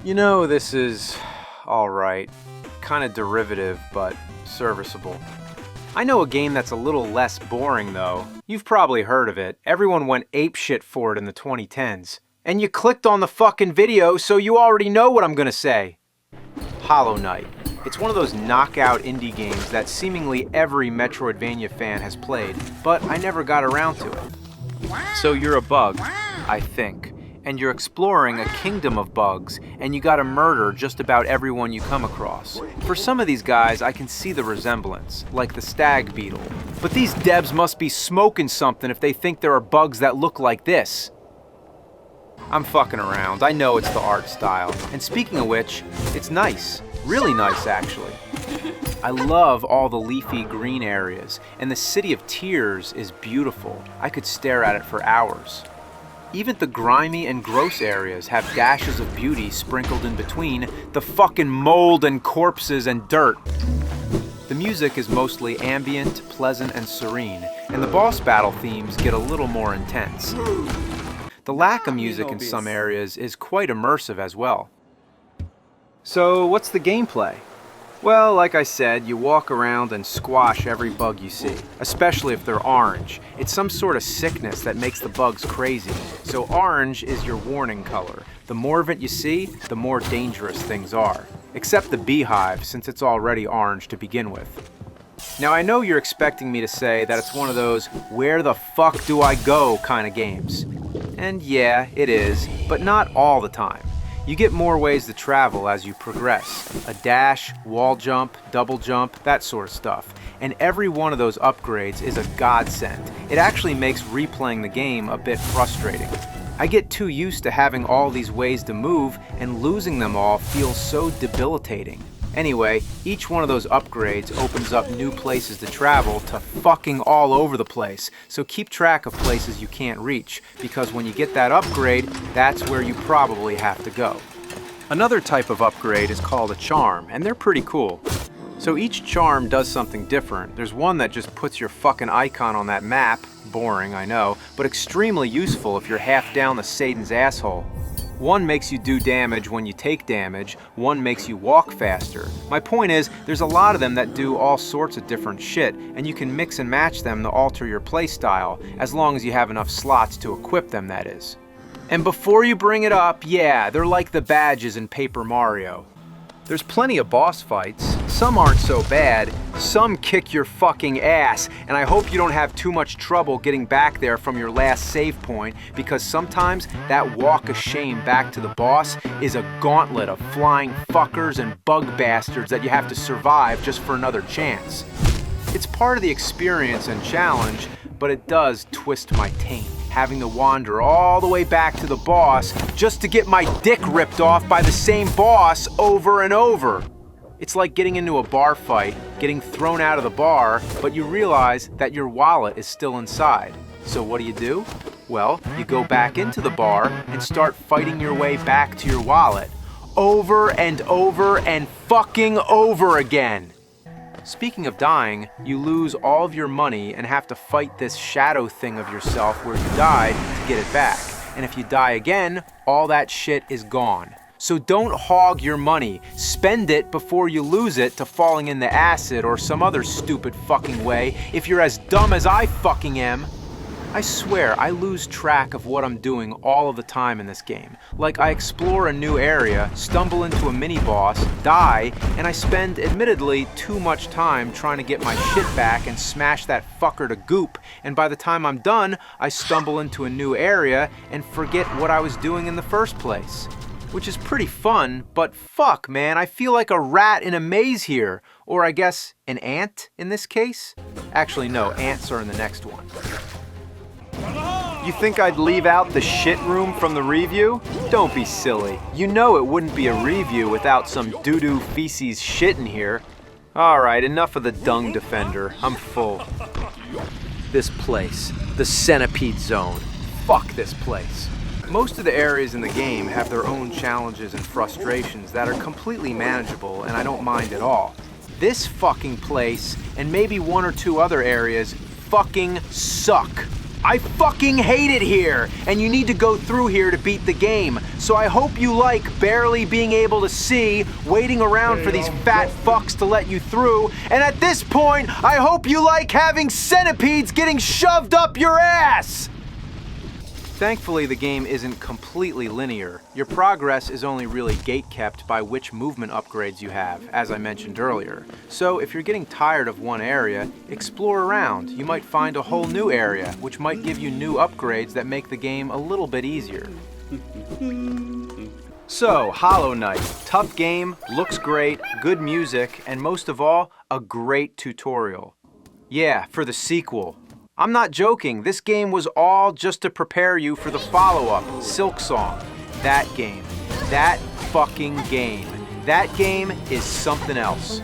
You know, this is alright. Kind of derivative, but serviceable. I know a game that's a little less boring, though. You've probably heard of it. Everyone went apeshit for it in the 2010s. And you clicked on the fucking video, so you already know what I'm gonna say. Hollow Knight. It's one of those knockout indie games that seemingly every Metroidvania fan has played, but I never got around to it. So you're a bug, I think. And you're exploring a kingdom of bugs, and you gotta murder just about everyone you come across. For some of these guys, I can see the resemblance, like the stag beetle. But these devs must be smoking something if they think there are bugs that look like this. I'm fucking around, I know it's the art style. And speaking of which, it's nice. Really nice, actually. I love all the leafy green areas, and the City of Tears is beautiful. I could stare at it for hours. Even the grimy and gross areas have dashes of beauty sprinkled in between the fucking mold and corpses and dirt. The music is mostly ambient, pleasant, and serene, and the boss battle themes get a little more intense. The lack of music in some areas is quite immersive as well. So, what's the gameplay? Well, like I said, you walk around and squash every bug you see, especially if they're orange. It's some sort of sickness that makes the bugs crazy. So orange is your warning color. The more of it you see, the more dangerous things are. Except the beehive, since it's already orange to begin with. Now I know you're expecting me to say that it's one of those where the fuck do I go kind of games. And yeah, it is, but not all the time. You get more ways to travel as you progress. A dash, wall jump, double jump, that sort of stuff. And every one of those upgrades is a godsend. It actually makes replaying the game a bit frustrating. I get too used to having all these ways to move, and losing them all feels so debilitating. Anyway, each one of those upgrades opens up new places to travel to fucking all over the place. So keep track of places you can't reach, because when you get that upgrade, that's where you probably have to go. Another type of upgrade is called a charm, and they're pretty cool. So each charm does something different. There's one that just puts your fucking icon on that map. Boring, I know, but extremely useful if you're half down the Satan's asshole. One makes you do damage when you take damage, one makes you walk faster. My point is, there's a lot of them that do all sorts of different shit, and you can mix and match them to alter your playstyle, as long as you have enough slots to equip them, that is. And before you bring it up, yeah, they're like the badges in Paper Mario. There's plenty of boss fights. Some aren't so bad, some kick your fucking ass, and I hope you don't have too much trouble getting back there from your last save point, because sometimes that walk of shame back to the boss is a gauntlet of flying fuckers and bug bastards that you have to survive just for another chance. It's part of the experience and challenge, but it does twist my taint, having to wander all the way back to the boss just to get my dick ripped off by the same boss over and over. It's like getting into a bar fight, getting thrown out of the bar, but you realize that your wallet is still inside. So what do? Well, you go back into the bar and start fighting your way back to your wallet. Over and over and fucking over again. Speaking of dying, you lose all of your money and have to fight this shadow thing of yourself where you died to get it back. And if you die again, all that shit is gone. So don't hog your money. Spend it before you lose it to falling in the acid or some other stupid fucking way if you're as dumb as I fucking am. I swear, I lose track of what I'm doing all of the time in this game. Like, I explore a new area, stumble into a mini-boss, die, and I spend, admittedly, too much time trying to get my shit back and smash that fucker to goop, and by the time I'm done, I stumble into a new area and forget what I was doing in the first place. Which is pretty fun, but fuck, man, I feel like a rat in a maze here. Or I guess, an ant in this case? Actually, no, ants are in the next one. You think I'd leave out the shit room from the review? Don't be silly. You know it wouldn't be a review without some doo-doo feces shit in here. Alright, enough of the dung defender. I'm full. This place. The Centipede Zone. Fuck this place. Most of the areas in the game have their own challenges and frustrations that are completely manageable, and I don't mind at all. This fucking place, and maybe one or two other areas, fucking suck. I fucking hate it here, and you need to go through here to beat the game. So I hope you like barely being able to see, waiting around for these fat fucks to let you through, and at this point, I hope you like having centipedes getting shoved up your ass! Thankfully, the game isn't completely linear. Your progress is only really gate-kept by which movement upgrades you have, as I mentioned earlier. So if you're getting tired of one area, explore around. You might find a whole new area, which might give you new upgrades that make the game a little bit easier. So, Hollow Knight. Tough game, looks great, good music, and most of all, a great tutorial. Yeah, for the sequel. I'm not joking, this game was all just to prepare you for the follow-up, Silksong. That game. That fucking game. That game is something else.